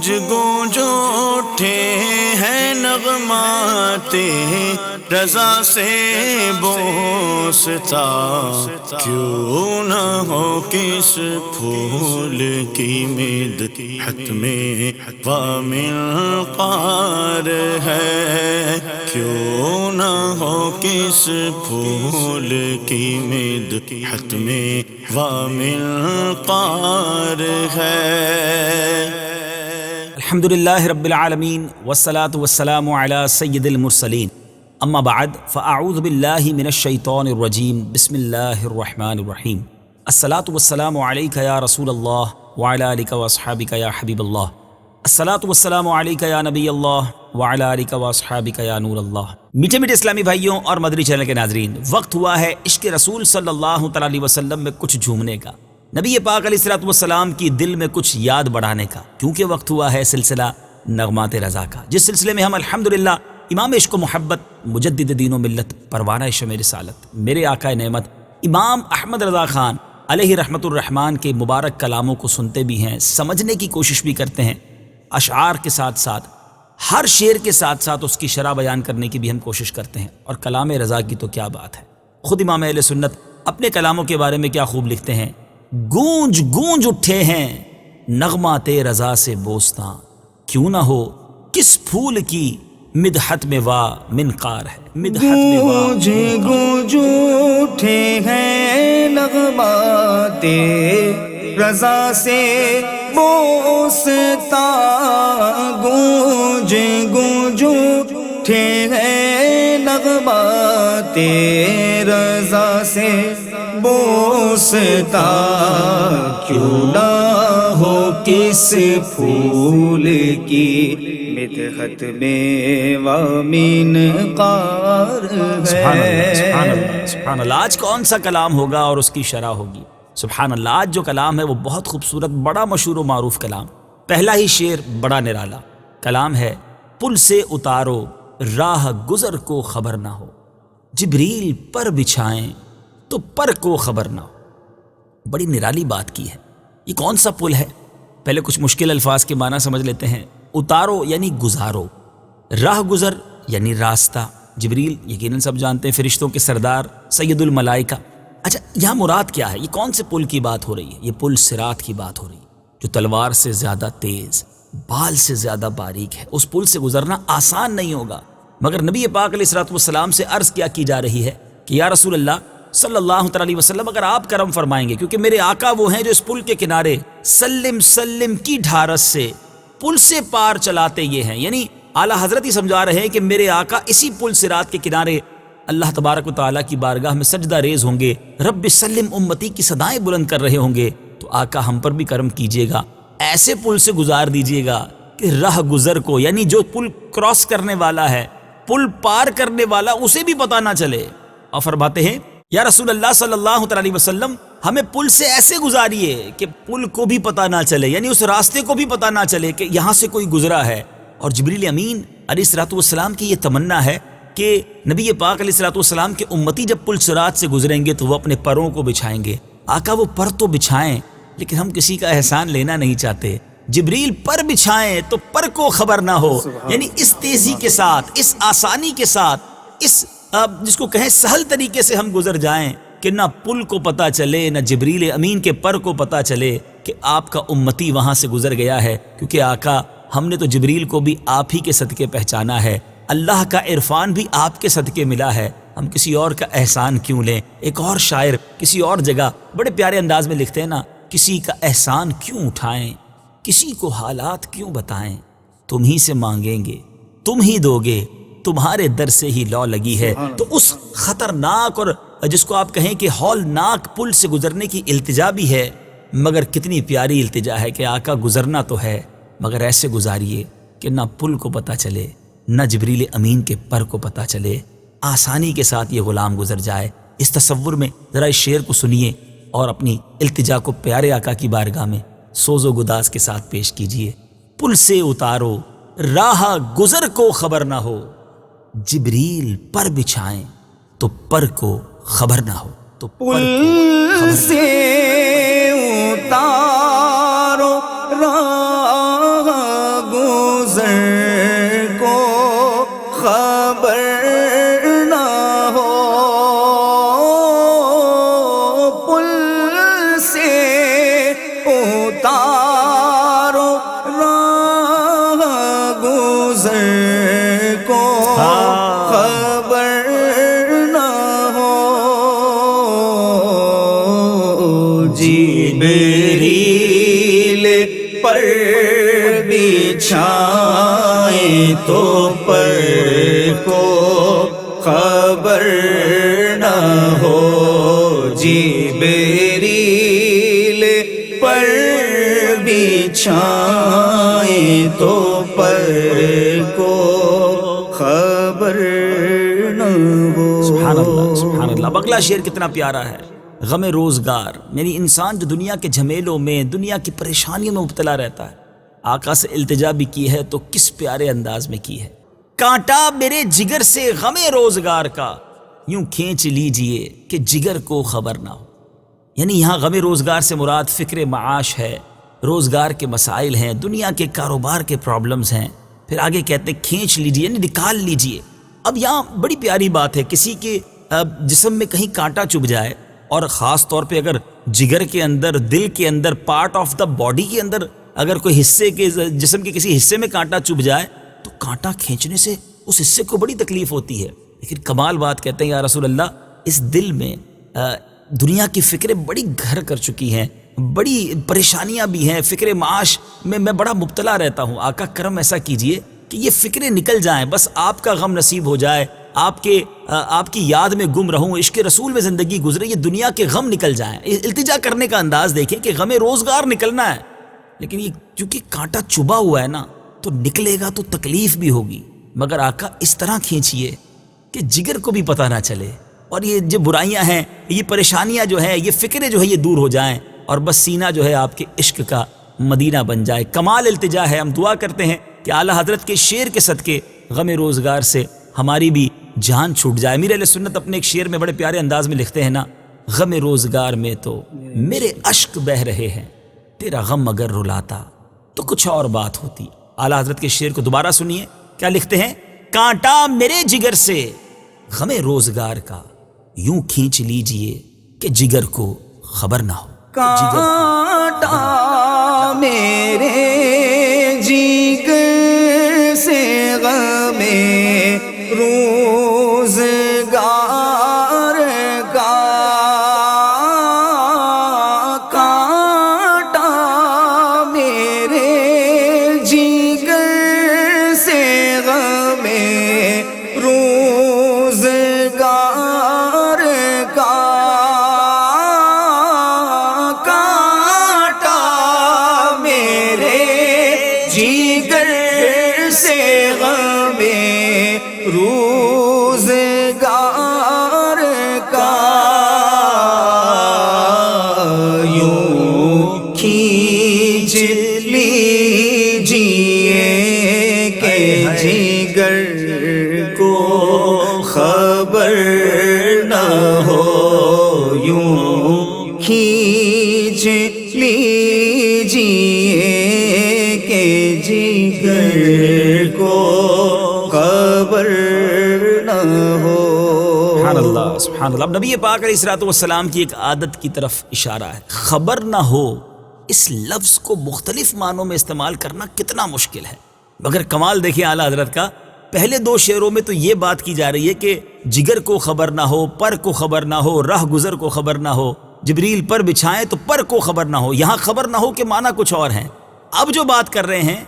گونج گونج اٹھے ہیں نغمات رضا سے بوستا، کیوں نہ ہو کس پھول کی مدحت میں وامنقار ہے، کیوں نہ ہو کس پھول کی مدحت میں وامنقار ہے۔ الحمدللہ رب العالمین والصلاة والسلام علی سید المرسلین، اما بعد فاعوذ باللہ من الشیطان الرجیم، بسم اللہ الرحمن الرحیم۔ الصلاة والسلام علیک یا رسول اللہ وعلی آلک واصحابک یا حبیب اللہ، الصلاة والسلام علیک یا نبی اللہ وعلی آلک واصحابک یا نور اللہ۔ میٹھے میٹھے اسلامی بھائیوں اور مدنی چینل کے ناظرین، وقت ہوا ہے عشق رسول صلی اللہ تعالی علیہ وسلم میں کچھ جھومنے کا، نبی پاک علیہ الصلوۃ والسلام کی دل میں کچھ یاد بڑھانے کا، کیونکہ وقت ہوا ہے سلسلہ نغمات رضا کا، جس سلسلے میں ہم الحمدللہ امام عشق و محبت، مجدد دین و ملت، پروانہ شمع رسالت، میرے آقا نعمت امام احمد رضا خان علیہ رحمت الرحمن کے مبارک کلاموں کو سنتے بھی ہیں، سمجھنے کی کوشش بھی کرتے ہیں، اشعار کے ساتھ ساتھ ہر شعر کے ساتھ ساتھ اس کی شرح بیان کرنے کی بھی ہم کوشش کرتے ہیں، اور کلام رضا کی تو کیا بات ہے۔ خود امام اہل سنت اپنے کلاموں کے بارے میں کیا خوب لکھتے ہیں، گونج گونج اٹھے ہیں نغمات رضا سے بوستاں، کیوں نہ ہو کس پھول کی مدحت میں وا منقار ہے، مدحت میں وا گونج گونج اٹھے ہیں نغمات رضا سے بوستا، گونج گونج اٹھے ہیں نغمات رضا سے بوستا، کیوں نہ ہو کس پھول کی مدحت میں وامنقار ہے۔ سبحان اللہ، سبحان اللہ، سبحان اللہ۔ آج کون سا کلام ہوگا اور اس کی شرح ہوگی؟ سبحان اللہ، آج جو کلام ہے وہ بہت خوبصورت، بڑا مشہور و معروف کلام، پہلا ہی شعر بڑا نرالا کلام ہے، پل سے اتارو راہ گزر کو خبر نہ ہو، جبریل پر بچھائیں تو پر کو خبر نہ ہو۔ بڑی نرالی بات کی ہے۔ یہ کون سا پل ہے؟ پہلے کچھ مشکل الفاظ کے معنی سمجھ لیتے ہیں۔ اتارو یعنی گزارو، راہ گزر یعنی راستہ، جبریل یقیناً سب جانتے ہیں فرشتوں کے سردار سید الملائکہ۔ اچھا، یہاں مراد کیا ہے؟ یہ کون سے پل کی بات ہو رہی ہے؟ یہ پل صراط کی بات ہو رہی ہے، جو تلوار سے زیادہ تیز، بال سے زیادہ باریک ہے۔ اس پل سے گزرنا آسان نہیں ہوگا، مگر نبی پاک علیہ الصلوۃ والسلام سے عرض کیا کی جا رہی ہے کہ یا رسول اللہ صلی اللہ تعالی علیہ وسلم، اگر آپ کرم فرمائیں گے، کیونکہ میرے آقا وہ ہیں جو اس پل کے کنارے سلم سلم کی ڈھارس سے پل سے پار چلاتے یہ ہیں، یعنی اعلیٰ حضرت ہی سمجھا رہے ہیں کہ میرے آقا اسی پل صراط کے کنارے اللہ تبارک و تعالیٰ کی بارگاہ میں سجدہ ریز ہوں گے، رب سلم امتی کی صدائیں بلند کر رہے ہوں گے، تو آقا ہم پر بھی کرم کیجیے گا، ایسے پل سے گزار دیجیے گا کہ راہ گزر کو، یعنی جو پل کراس کرنے والا ہے، پل پار کرنے والا، اسے بھی پتہ نہ چلے۔ اور فرماتے ہیں یا رسول اللہ صلی اللہ تعالی علیہ وسلم، ہمیں پل سے ایسے گزاریے کہ پل کو بھی پتہ نہ چلے، یعنی اس راستے کو بھی پتہ نہ چلے کہ یہاں سے کوئی گزرا ہے۔ اور جبریل امین علیہ الصلوۃ والسلام کی یہ تمنا ہے کہ نبی پاک علیہ الصلوۃ والسلام کے امتی جب پل صراط سے گزریں گے تو وہ اپنے پروں کو بچھائیں گے۔ آقا وہ پر تو بچھائیں، لیکن ہم کسی کا احسان لینا نہیں چاہتے، جبریل پر بچھائیں تو پر کو خبر نہ ہو، یعنی اس تیزی کے ساتھ، اس آسانی کے ساتھ، اس جس کو کہیں سہل طریقے سے ہم گزر جائیں کہ نہ پل کو پتہ چلے، نہ جبریل امین کے پر کو پتہ چلے کہ آپ کا امتی وہاں سے گزر گیا ہے، کیونکہ آقا ہم نے تو جبریل کو بھی آپ ہی کے صدقے پہچانا ہے، اللہ کا عرفان بھی آپ کے صدقے ملا ہے، ہم کسی اور کا احسان کیوں لیں؟ ایک اور شاعر کسی اور جگہ بڑے پیارے انداز میں لکھتے ہیں نا، کسی کا احسان کیوں اٹھائیں، کسی کو حالات کیوں بتائیں، تم ہی سے مانگیں گے تم ہی دو گے، تمہارے در سے ہی لو لگی ہے۔ تو اس خطرناک اور جس کو آپ کہیں کہ ہولناک پل سے گزرنے کی التجا بھی ہے، مگر کتنی پیاری التجا ہے کہ آقا گزرنا تو ہے، مگر ایسے گزاریے کہ نہ پل کو پتہ چلے، نہ جبریل امین کے پر کو پتہ چلے، آسانی کے ساتھ یہ غلام گزر جائے۔ اس تصور میں ذرا اس شعر کو سنیے اور اپنی التجا کو پیارے آقا کی بارگاہ میں سوز و گداز کے ساتھ پیش کیجیے۔ پل سے اتارو راہ گزر کو خبر نہ ہو، جبریل پر بچھائیں تو پر کو خبر نہ ہو، تو پل سے اتارو راہ بچھائیں تو پر کو خبر نہ ہو، جبریل پر بچھائیں تو پر کو خبر نہ ہو۔ سبحان اللہ سبحان اللہ۔ اب اگلا شعر کتنا پیارا ہے، غم روزگار، یعنی انسان جو دنیا کے جھمیلوں میں، دنیا کی پریشانیوں میں مبتلا رہتا ہے، آقا سے التجا بھی کی ہے تو کس پیارے انداز میں کی ہے۔ کانٹا میرے جگر سے غم روزگار کا، یوں کھینچ لیجئے کہ جگر کو خبر نہ ہو۔ یعنی یہاں غم روزگار سے مراد فکر معاش ہے، روزگار کے مسائل ہیں، دنیا کے کاروبار کے پرابلمز ہیں۔ پھر آگے کہتے ہیں کھینچ لیجئے، یعنی نکال لیجئے۔ اب یہاں بڑی پیاری بات ہے، کسی کے جسم میں کہیں کانٹا چبھ جائے، اور خاص طور پہ اگر جگر کے اندر، دل کے اندر، پارٹ آف دا باڈی کے اندر اگر کوئی حصے کے، جسم کے کسی حصے میں کانٹا چبھ جائے تو کانٹا کھینچنے سے اس حصے کو بڑی تکلیف ہوتی ہے۔ لیکن کمال بات کہتے ہیں یا رسول اللہ، اس دل میں دنیا کی فکریں بڑی گھر کر چکی ہیں، بڑی پریشانیاں بھی ہیں، فکر معاش میں میں بڑا مبتلا رہتا ہوں۔ آقا کرم ایسا کیجئے کہ یہ فکریں نکل جائیں، بس آپ کا غم نصیب ہو جائے، آپ کی یاد میں گم رہوں، عشق رسول میں زندگی گزرے، یہ دنیا کے غم نکل جائیں۔ التجا کرنے کا انداز دیکھیں کہ غم روزگار نکلنا ہے، لیکن یہ چونکہ کانٹا چبھا ہوا ہے نا تو نکلے گا تو تکلیف بھی ہوگی، مگر آقا اس طرح کھینچیے کہ جگر کو بھی پتہ نہ چلے، اور یہ جو برائیاں ہیں، یہ پریشانیاں جو ہیں، یہ فکریں جو ہے یہ دور ہو جائیں، اور بس سینہ جو ہے آپ کے عشق کا مدینہ بن جائے۔ کمال التجا ہے۔ ہم دعا کرتے ہیں کہ اعلیٰ حضرت کے شعر کے صدقے غم روزگار سے ہماری بھی جان چھوٹ جائے۔ امیر اہل سنت اپنے ایک شعر میں بڑے پیارے انداز میں لکھتے ہیں نا، غم روزگار میں تو میرے اشک بہ رہے ہیں، تیرا غم اگر رلاتا تو کچھ اور بات ہوتی۔ اعلیٰ حضرت کے شعر کو دوبارہ سنیے، کیا لکھتے ہیں؟ کانٹا میرے جگر سے غم روزگار کا، یوں کھینچ لیجئے کہ جگر کو خبر نہ ہو۔ کانٹا میرے جگر سے غم روزگار کا، کانٹا میرے جگر سے غم روزگار کا، کانٹا میرے جگر سے غم روزگار کا، یوں کھینچ لیجئے کہ جگر کو خبر نہ ہو، یوں کھینچ لیجئے کہ جگر کو خبر نہ ہو۔ سبحان اللہ سبحان اللہ۔ اب نبی پاک علیہ الصلوۃ والسلام کی ایک عادت کی طرف اشارہ ہے۔ خبر نہ ہو، اس لفظ کو مختلف معنوں میں استعمال کرنا کتنا مشکل ہے، مگر کمال دیکھیں اعلیٰ حضرت کا۔ پہلے دو شعروں میں تو یہ بات کی جا رہی ہے کہ جگر کو خبر نہ ہو، پر کو خبر نہ ہو، راہ گزر کو خبر نہ ہو، جبریل پر بچھائیں تو پر کو خبر نہ ہو۔ یہاں خبر نہ ہو کے معنی کچھ اور ہیں۔ اب جو بات کر رہے ہیں،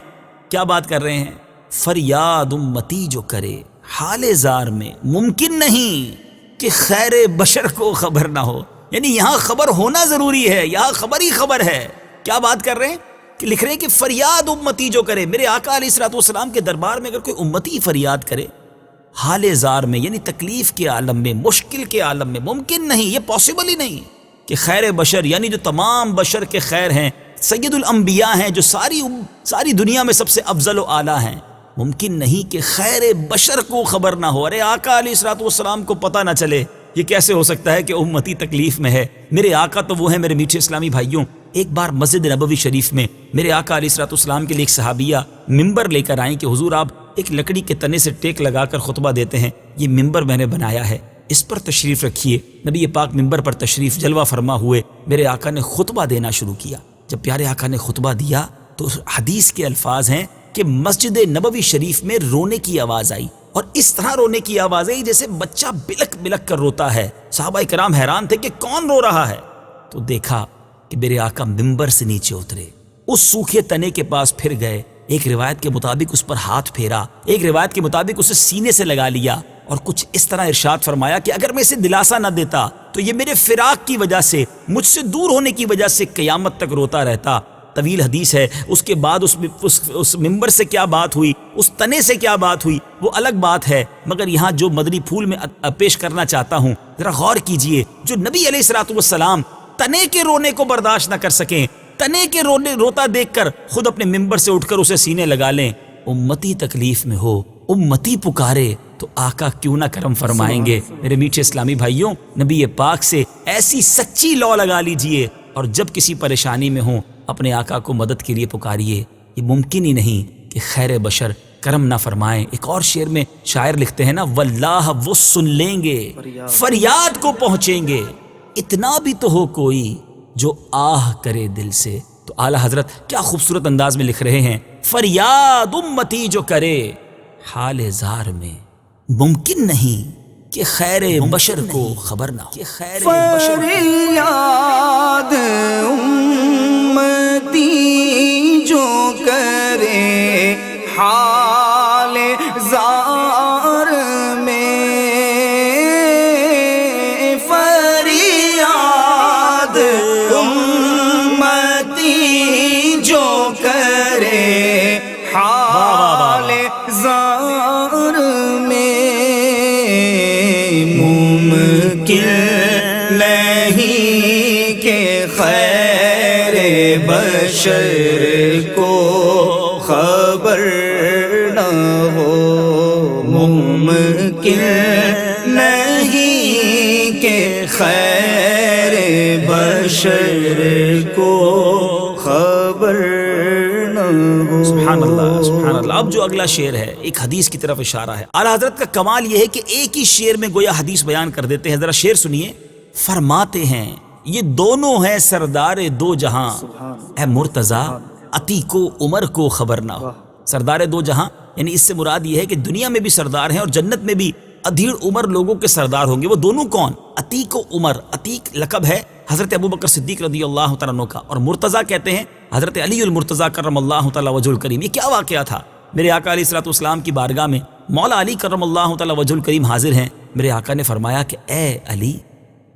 کیا بات کر رہے ہیں؟ فریاد امتی جو کرے حال زار میں، ممکن نہیں کہ خیر بشر کو خبر نہ ہو۔ یعنی یہاں خبر ہونا ضروری ہے، یہاں خبر ہی خبر ہے۔ کیا بات کر رہے ہیں؟ کہ لکھ رہے ہیں کہ فریاد امتی جو کرے، میرے آقا علیہ الصلوۃ والسلام کے دربار میں اگر کوئی امتی فریاد کرے حال زار میں، یعنی تکلیف کے عالم میں، مشکل کے عالم میں، ممکن نہیں، یہ پاسبل ہی نہیں کہ خیر بشر، یعنی جو تمام بشر کے خیر ہیں، سید الانبیاء ہیں، جو ساری دنیا میں سب سے افضل و اعلیٰ ہیں، ممکن نہیں کہ خیر بشر کو خبر نہ ہو۔ ارے آقا علیہ الصلوۃ والسلام کو پتہ نہ چلے، یہ کیسے ہو سکتا ہے کہ امتی تکلیف میں ہے؟ میرے آقا تو وہ ہیں میرے میٹھے اسلامی بھائیوں۔ ایک بار مسجد نبوی شریف میں میرے آقا علیہ الصلوۃ والسلام کے لیے ایک صحابیہ ممبر لے کر آئیں کہ حضور آپ ایک لکڑی کے تنے سے ٹیک لگا کر خطبہ دیتے ہیں، یہ ممبر میں نے بنایا ہے، اس پر تشریف رکھیے۔ نبی پاک ممبر پر تشریف جلوہ فرما ہوئے، میرے آقا نے خطبہ دینا شروع کیا۔ جب پیارے آقا نے خطبہ دیا تو حدیث کے الفاظ ہیں کہ مسجد نبوی شریف میں رونے کی آواز آئی، اور اس طرح رونے کی آواز آئی جیسے بچہ بلک بلک کر روتا ہے۔ صحابہ کرام حیران تھے کہ کون رو رہا ہے، تو دیکھا کہ میرے آقا ممبر سے نیچے اترے، اس سوکھے تنے کے پاس پھر گئے، ایک روایت کے مطابق اس پر ہاتھ پھیرا، ایک روایت کے مطابق اسے سینے سے لگا لیا اور کچھ اس طرح ارشاد فرمایا کہ اگر میں اسے دلاسا نہ دیتا تو یہ میرے فراق کی وجہ سے، مجھ سے دور ہونے کی وجہ سے قیامت تک روتا رہتا۔ طویل حدیث ہے۔ اس کے بعد اس ممبر سے کیا بات ہوئی، اس تنے سے کیا بات ہوئی، وہ الگ بات ہے، مگر یہاں جو مدنی پھول میں پیش کرنا چاہتا ہوں، ذرا غور کیجئے، جو نبی علیہ الصلوۃ والسلام تنے کے رونے کو برداشت نہ کر سکیں، تنے کے روتا دیکھ کر خود اپنے ممبر سے اٹھ کر اسے سینے لگا لیں، امتی تکلیف میں ہو، امتی پکارے تو آقا کیوں نہ کرم فرمائیں گے۔ میرے میٹھے اسلامی بھائیوں، نبی پاک سے ایسی سچی لو لگا لیجئے، اور جب کسی پریشانی میں ہوں اپنے آقا کو مدد کے لیے پکاریے۔ یہ ممکن ہی نہیں کہ خیر بشر کرم نہ فرمائیں۔ ایک اور شعر میں شاعر لکھتے ہیں نا، واللہ وہ سن لیں گے، فریاد کو پہنچیں گے، اتنا بھی تو ہو کوئی جو آہ کرے دل سے۔ تو اعلیٰ حضرت کیا خوبصورت انداز میں لکھ رہے ہیں، فریاد امتی جو کرے حال زار میں، ممکن نہیں کہ خیر بشر کو خبر نہ ہو، کہ خیر بشر فریاد امتی جو کرے حال زار میں، فریاد امتی جو کرے حال زار میں، ممکن نہیں کہ خیر بشر کو خبر نہ ہو، ممکن نہیں کہ خیر بشر کو خبر نہ ہو۔ سبحان اللہ سبحان اللہ۔ اب جو اگلا شعر ہے ایک حدیث کی طرف اشارہ ہے۔ اعلیٰ حضرت کا کمال یہ ہے کہ ایک ہی شعر میں گویا حدیث بیان کر دیتے ہیں۔ ذرا شعر سنیے، فرماتے ہیں یہ دونوں ہیں سردار دو جہاں، اے مرتضیٰ عتیق و عمر کو خبر نہ ہو۔ سردار دو جہاں یعنی اس سے مراد یہ ہے کہ دنیا میں بھی سردار ہیں اور جنت میں بھی ادھیڑ عمر لوگوں کے سردار ہوں گے۔ وہ دونوں کون؟ عتیق و عمر۔ عتیق لقب ہے حضرت ابوبکر صدیق رضی اللہ تعالیٰ عنہ کا، اور مرتضیٰ کہتے ہیں حضرت علی المرتضیٰ کرم اللہ تعالیٰ وجہ الکریم۔ یہ کیا واقعہ تھا؟ میرے آقا علیہ الصلوۃ والسلام کی بارگاہ میں مولا علی کرم اللہ تعالیٰ وجہ الکریم حاضر ہیں۔ میرے آقا نے فرمایا کہ اے علی،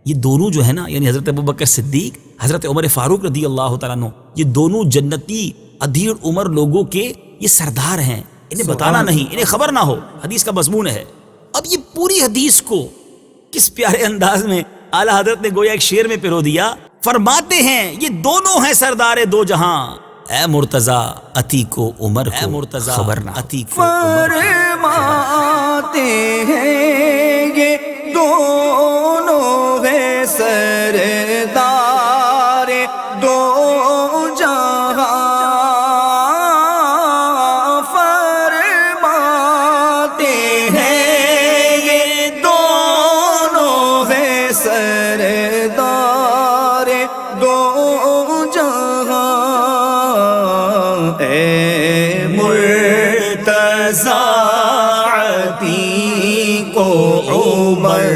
یہ دونوں جو ہے نا، یعنی حضرت ابوبکر صدیق، حضرت عمر فاروق رضی اللہ تعالیٰ عنہ، یہ دونوں جنتی ادھیڑ عمر لوگوں کے یہ سردار ہیں، انہیں بتانا نہیں، انہیں خبر نہ ہو۔ حدیث کا مضمون ہے۔ اب یہ پوری حدیث کو کس پیارے انداز میں اعلیٰ حضرت نے گویا ایک شعر میں پرو دیا۔ فرماتے ہیں یہ دونوں ہیں سردار دو جہاں، اے مرتضیٰ عتیق و عمر کو خبر نہ ہو۔ فرماتے ہیں یہ دونوں ہیں سردار دو جہاں، فرماتے ہیں یہ دونوں ہیں سردار دو جہاں، اے مرتضیٰ عتیق و عمر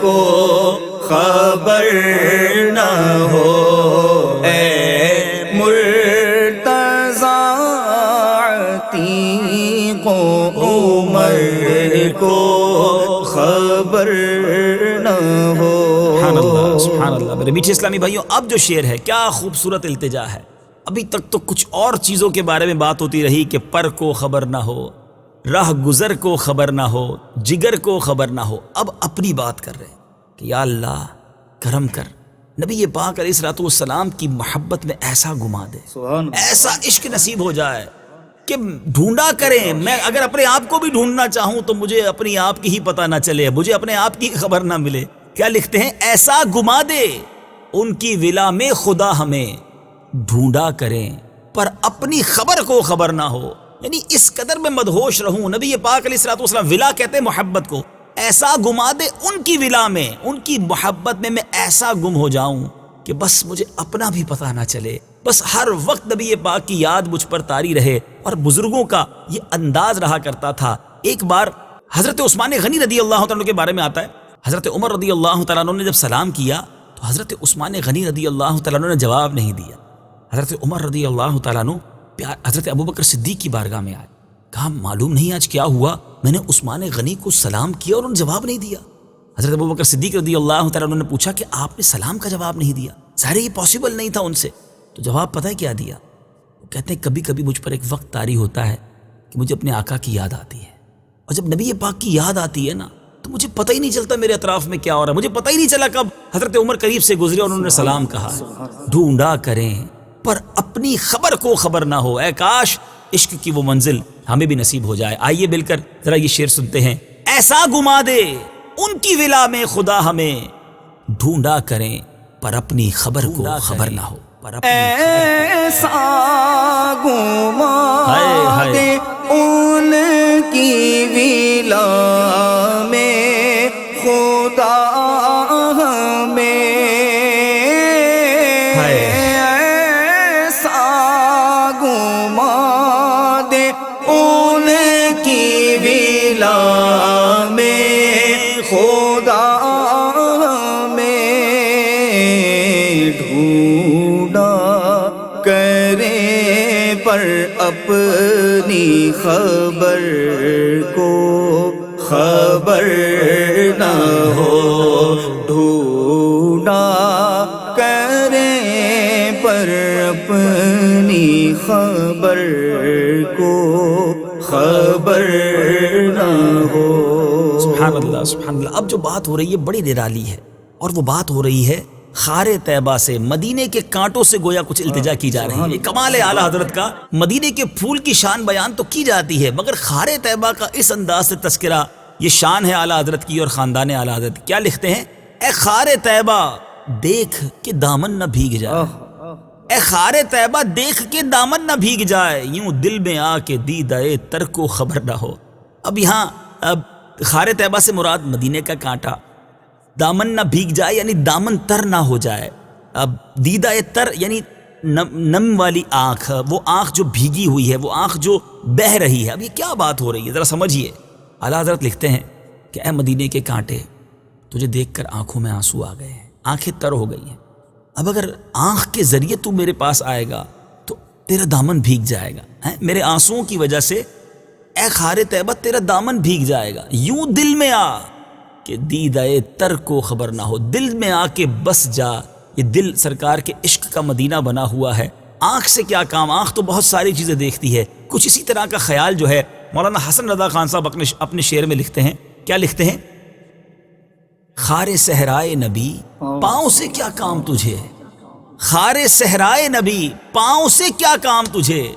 کو خبر نہ ہو، اے مرتضیٰ عتیق و عمر کو خبر نہ ہو۔ سبحان اللہ سبحان اللہ۔ میرے میٹھے اسلامی بھائیوں، اب جو شعر ہے کیا خوبصورت التجا ہے۔ ابھی تک تو کچھ اور چیزوں کے بارے میں بات ہوتی رہی کہ پر کو خبر نہ ہو، راہ گزر کو خبر نہ ہو، جگر کو خبر نہ ہو۔ اب اپنی بات کر رہے ہیں کہ یا اللہ کرم کر، نبی پاک علیہ الصلوۃ والسلام کی محبت میں ایسا گما دے، ایسا عشق نصیب ہو جائے کہ ڈھونڈا کریں۔ میں اگر اپنے آپ کو بھی ڈھونڈنا چاہوں تو مجھے اپنی آپ کی ہی پتہ نہ چلے، مجھے اپنے آپ کی خبر نہ ملے۔ کیا لکھتے ہیں؟ ایسا گما دے ان کی ولا میں خدا ہمیں، ڈھونڈا کریں پر اپنی خبر کو خبر نہ ہو۔ یعنی اس قدر میں مدہوش رہوں، نبی پاک علیہ الصلوۃ والسلام، ولا کہتے ہیں محبت کو، ایسا گما دے ان کی ولا میں، ان کی محبت میں ایسا گم ہو جاؤں کہ بس مجھے اپنا بھی پتہ نہ چلے، بس ہر وقت نبی پاک کی یاد مجھ پر طاری رہے۔ اور بزرگوں کا یہ انداز رہا کرتا تھا۔ ایک بار حضرت عثمان غنی رضی اللہ تعالیٰ عنہ کے بارے میں آتا ہے، حضرت عمر رضی اللہ تعالیٰ عنہ نے جب سلام کیا تو حضرت عثمان غنی رضی اللہ تعالیٰ عنہ نے جواب نہیں دیا۔ حضرت عمر رضی اللہ تعالیٰ عنہ حضرت ابوبکر صدیق کی بارگاہ میں آئے، کہا معلوم نہیں آج کیا ہوا، میں نے عثمان غنی کو سلام کیا اور انہوں نے جواب نہیں دیا۔ حضرت ابوبکر صدیق رضی اللہ تعالیٰ عنہ نے پوچھا کہ آپ نے سلام کا جواب نہیں دیا، ظاہر یہ پاسبل نہیں تھا ان سے، تو جواب پتہ ہے کیا دیا؟ وہ کہتے ہیں کبھی کبھی مجھ پر ایک وقت طاری ہوتا ہے کہ مجھے اپنے آقا کی یاد آتی ہے، اور جب نبی پاک کی یاد آتی ہے نا تو مجھے پتہ ہی نہیں چلتا میرے اطراف میں کیا ہو رہا ہے، مجھے پتہ ہی نہیں چلا کب حضرت عمر قریب سے گزرے اور انہوں نے سلام کہا۔ ڈھونڈا کریں پر اپنی خبر کو خبر نہ ہو، اے کاش عشق کی وہ منزل ہمیں بھی نصیب ہو جائے۔ آئیے مل کر ذرا یہ شعر سنتے ہیں۔ ایسا گما دے ان کی ولا میں خدا ہمیں، ڈھونڈا کریں پر اپنی خبر کو خبر نہ ہو۔ ایسا گما دے ان کی ولا میں خدا ہمیں، ایسا گما دے ان کی ولا میں خدا ہمیں، ڈھونڈا کریں پر اپنی خبر کو خبر نہ ہو، ڈھونڈا کریں پر اپنی خبر کو خبر نہ ہو۔ سبحان اللہ سبحان اللہ۔ اب جو بات ہو رہی ہے بڑی نرالی ہے، اور وہ بات ہو رہی ہے خار طیبہ سے، مدینے کے کانٹوں سے گویا کچھ التجا کی جا رہی ہے۔ یہ کمال ہے اعلیٰ حضرت کا، مدینے کے پھول کی شان بیان تو کی جاتی ہے، مگر خار طیبہ کا اس انداز سے تذکرہ، یہ شان ہے اعلیٰ حضرت کی اور خاندان اعلیٰ حضرت۔ کیا لکھتے ہیں؟ اے خار طیبہ دیکھ کے دامن نہ بھیگ جائے، اے خار طیبہ دیکھ کے دامن نہ بھیگ جائے، یوں دل میں آ کے دیدائے تر کو خبر نہ ہو۔ اب یہاں خار طیبہ سے مراد مدینے کا کانٹا، دامن نہ بھیگ جائے یعنی دامن تر نہ ہو جائے، اب دیدائے تر یعنی نم والی آنکھ، وہ آنکھ جو بھیگی ہوئی ہے، وہ آنکھ جو بہہ رہی ہے۔ اب یہ کیا بات ہو رہی ہے ذرا سمجھیے۔ اعلیٰ حضرت لکھتے ہیں کہ اے مدینے کے کانٹے، تجھے دیکھ کر آنکھوں میں آنسو آ گئے ہیں، آنکھیں تر ہو گئی ہیں، اب اگر آنکھ کے ذریعے تو میرے پاس آئے گا تو تیرا دامن بھیگ جائے گا، میرے آنسوؤں کی وجہ سے اے خار طیبہ تیرا دامن بھیگ جائے گا، یوں دل میں آ کہ دیدائے تر کو خبر نہ ہو، دل میں آ کے بس جا۔ یہ دل سرکار کے عشق کا مدینہ بنا ہوا ہے، آنکھ سے کیا کام، آنکھ تو بہت ساری چیزیں دیکھتی ہے۔ کچھ اسی طرح کا خیال جو ہے مولانا حسن رضا خان صاحب اپنے شعر میں لکھتے ہیں، کیا لکھتے ہیں؟ خار صحرائے نبی پاؤں سے کیا کام تجھے، خار صحرائے نبی پاؤں سے کیا کام تجھے،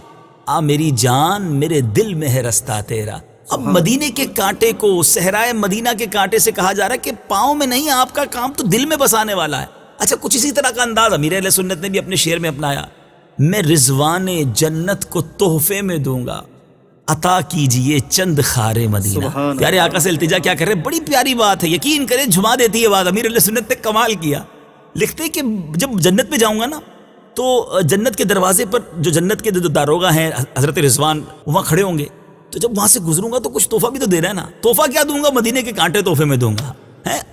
آ میری جان میرے دل میں ہے رستہ تیرا۔ اب مدینے کے کانٹے کو صحرائے مدینہ کے کانٹے سے کہا جا رہا ہے کہ پاؤں میں نہیں، آپ کا کام تو دل میں بسانے والا ہے۔ اچھا کچھ اسی طرح کا انداز امیر اہل سنت نے بھی اپنے شعر میں اپنایا، میں رضوان جنت کو تحفے میں دوں گا، عطا کیجئے چند خار مدینہ۔ پیارے آقا سے التجا کیا کر رہے ہیں، بڑی پیاری بات ہے، یقین کریں جھما دیتی ہے بات۔ امیر اہل سنت نے کمال کیا، لکھتے کہ جب جنت میں جاؤں گا نا تو جنت کے دروازے پر جو جنت کے داروغہ ہیں حضرت رضوان وہاں کھڑے ہوں گے، تو جب وہاں سے گزروں گا تو کچھ تحفہ بھی تو دے رہا ہے نا، تحفہ کیا دوں گا؟ مدینے کے کانٹے تحفے میں دوں گا،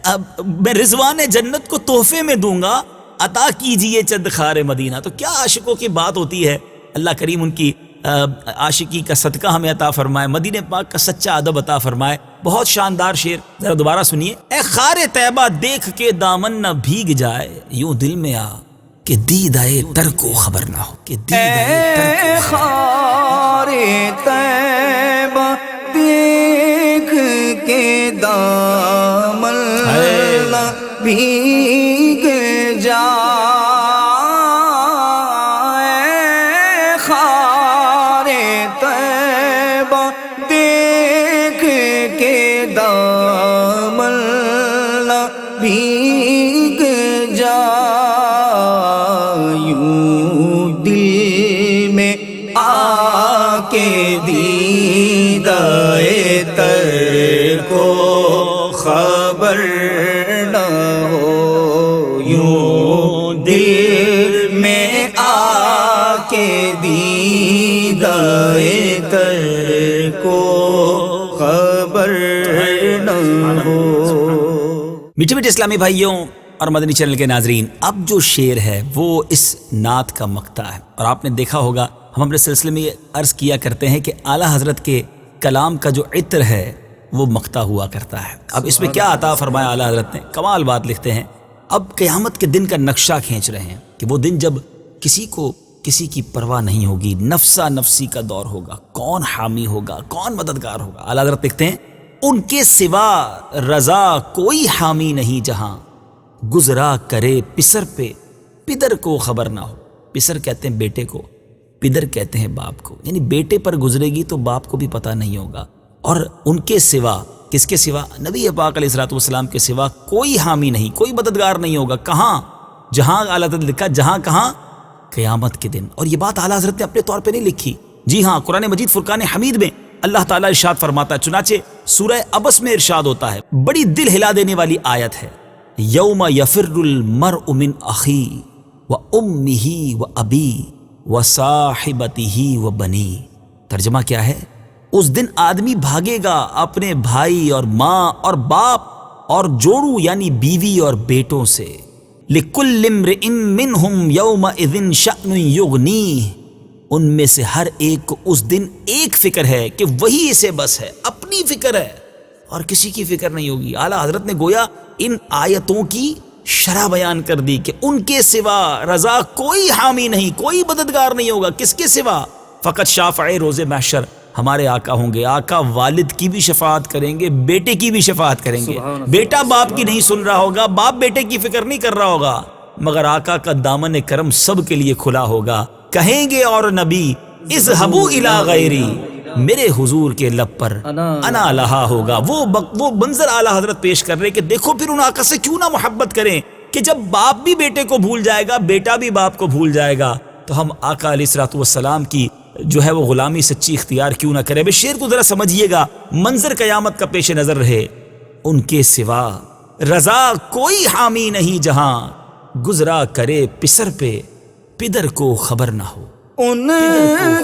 اب میں رضوان جنت کو تحفے میں دوں گا، عطا کیجئے چند خار مدینہ۔ تو کیا عاشقوں کی بات ہوتی ہے، اللہ کریم ان کی عاشقی کا صدقہ ہمیں عطا فرمائے، مدینے پاک کا سچا ادب عطا فرمائے۔ بہت شاندار شعر، ذرا دوبارہ سنیے۔ اے خار طیبہ دیکھ کے دامن نہ بھیگ جائے، یوں دل میں آ کہ دیدائے تر کو خبر نہ ہو، کہ اے خار طیبہ دیکھ کے دامن نہ بھیگ جائے، خار طیبہ دیکھ کے دامن نہ بھیگ جائے، یوں دل میں آ کے دیدائے تر کو خبر نہ ہو، یوں دل میں آ کے دیدائے تر کو خبر نہ ہو۔ میٹھے میٹھے اسلامی بھائیوں، اور مدنی چینل کے ناظرین، اب جو شعر ہے وہ اس نعت کا مقطع ہے، اور آپ نے دیکھا ہوگا ہم اپنے سلسلے میں یہ عرض کیا کرتے ہیں کہ اعلیٰ حضرت کے کلام کا جو عطر ہے وہ مقطع ہوا کرتا ہے۔ اب اس میں کیا عطا فرمایا اعلیٰ حضرت نے، کمال بات لکھتے ہیں۔ اب قیامت کے دن کا نقشہ کھینچ رہے ہیں کہ وہ دن جب کسی کو کسی کی پرواہ نہیں ہوگی، نفسا نفسی کا دور ہوگا، کون حامی ہوگا، کون مددگار ہوگا۔ اعلیٰ حضرت لکھتے ہیں ان کے سوا رضا کوئی حامی نہیں جہاں، گزرا کرے پسر پہ پدر کو خبر نہ ہو۔ پسر کہتے ہیں بیٹے کو، پدر کہتے ہیں باپ کو، یعنی بیٹے پر گزرے گی تو باپ کو بھی پتہ نہیں ہوگا۔ اور ان کے سوا، کس کے سوا؟ نبی پاک علیہ الصلوۃ والسلام کے سوا کوئی حامی نہیں، کوئی مددگار نہیں ہوگا۔ کہاں؟ جہاں، اعلیٰ حضرت نے لکھا جہاں، کہاں؟ قیامت کے دن۔ اور یہ بات اعلیٰ حضرت نے اپنے طور پہ نہیں لکھی، جی ہاں، قرآن مجید فرقان حمید میں اللہ تعالیٰ ارشاد فرماتا ہے، چنانچہ سورہ عبس میں ارشاد ہوتا ہے، بڑی دل ہلا دینے والی آیت ہے، یوم یفر المرء من اخی و امہ و ابی و صاحبتہ و بنی۔ ترجمہ کیا ہے؟ اس دن آدمی بھاگے گا اپنے بھائی اور ماں اور باپ اور جوڑوں یعنی بیوی اور بیٹوں سے۔ لِكُلِّ امْرِئٍ مِّنْهُمْ يَوْمَئِذٍ شَأْنٌ يُغْنِيهِ، ان میں سے ہر ایک کو اس دن ایک فکر ہے کہ وہی اسے بس ہے، اپنی فکر ہے اور کسی کی فکر نہیں ہوگی۔ اعلیٰ حضرت نے گویا ان آیتوں کی شرح بیان کر دی کہ ان کے سوا رضا کوئی حامی نہیں، کوئی مددگار نہیں ہوگا۔ کس کے سوا؟ فقط شافع روز محشر ہمارے آقا ہوں گے۔ آقا والد کی بھی شفاعت کریں گے، بیٹے کی بھی شفاعت کریں گے۔ بیٹا باپ کی نہیں سن رہا ہوگا، باپ بیٹے کی فکر نہیں کر رہا ہوگا، مگر آقا کا دامن کرم سب کے لیے کھلا ہوگا۔ کہیں گے اور نبی اذهبوا الی غیری، میرے حضور کے لب پر انا لہا ہوگا۔ وہ منظر اعلیٰ حضرت پیش کر رہے کہ دیکھو پھر ان آقا سے کیوں نہ محبت کریں کہ جب باپ بھی بیٹے کو بھول جائے گا، بیٹا بھی باپ کو بھول جائے گا، تو ہم آقا علیہ الصلوۃ والسلام کی جو ہے وہ غلامی سچی اختیار کیوں نہ کرے۔ بے شعر کو ذرا سمجھیے گا، منظر قیامت کا پیش نظر رہے۔ ان کے سوا رضا کوئی حامی نہیں جہاں، گزرا کرے پسر پہ پدر کو خبر نہ ہو۔ ان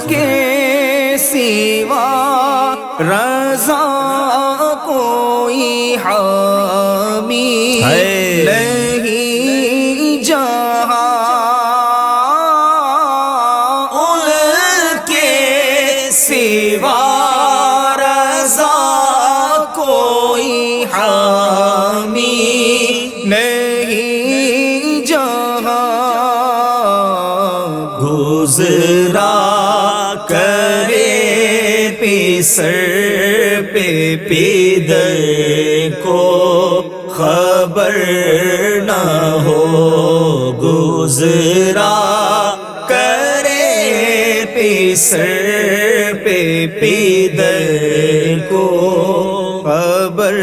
کے سوا رضا کوئی حامی نہیں جہاں، ان کے سوا رضا کوئی حامی نہیں جہاں، گزرا کرے پسر پہ پدر کو خبر نہ ہو، گزرا کرے پسر پہ پدر کو خبر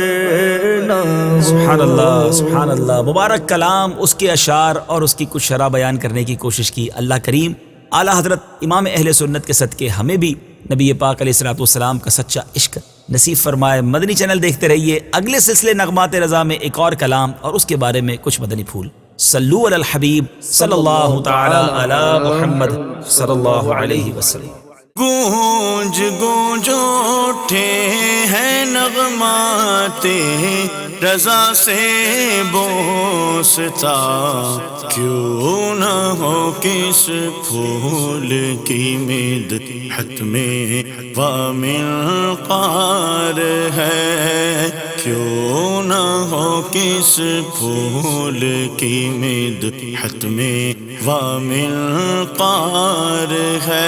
نہ ہو۔ سبحان اللہ، سبحان اللہ۔ مبارک کلام، اس کے اشعار اور اس کی کچھ شرح بیان کرنے کی کوشش کی۔ اللہ کریم اعلیٰ حضرت امام اہل سنت کے صدقے ہمیں بھی نبی پاک علیہ الصلوۃ والسلام کا سچا عشق نصیب فرمائے۔ مدنی چینل دیکھتے رہیے، اگلے سلسلے نغمات رضا میں ایک اور کلام اور اس کے بارے میں کچھ مدنی پھول۔ صلو علی الحبیب صلی اللہ تعالی علی محمد صلی اللہ علیہ وسلم۔ گونج گونج اٹھے ہیں نغمات رضا سے بوستا، کیوں نہ ہو کس پھول کی مدحت میں ومنقار ہے، کیوں نہ ہو کس پھول کی مدحت میں ومنقار ہے۔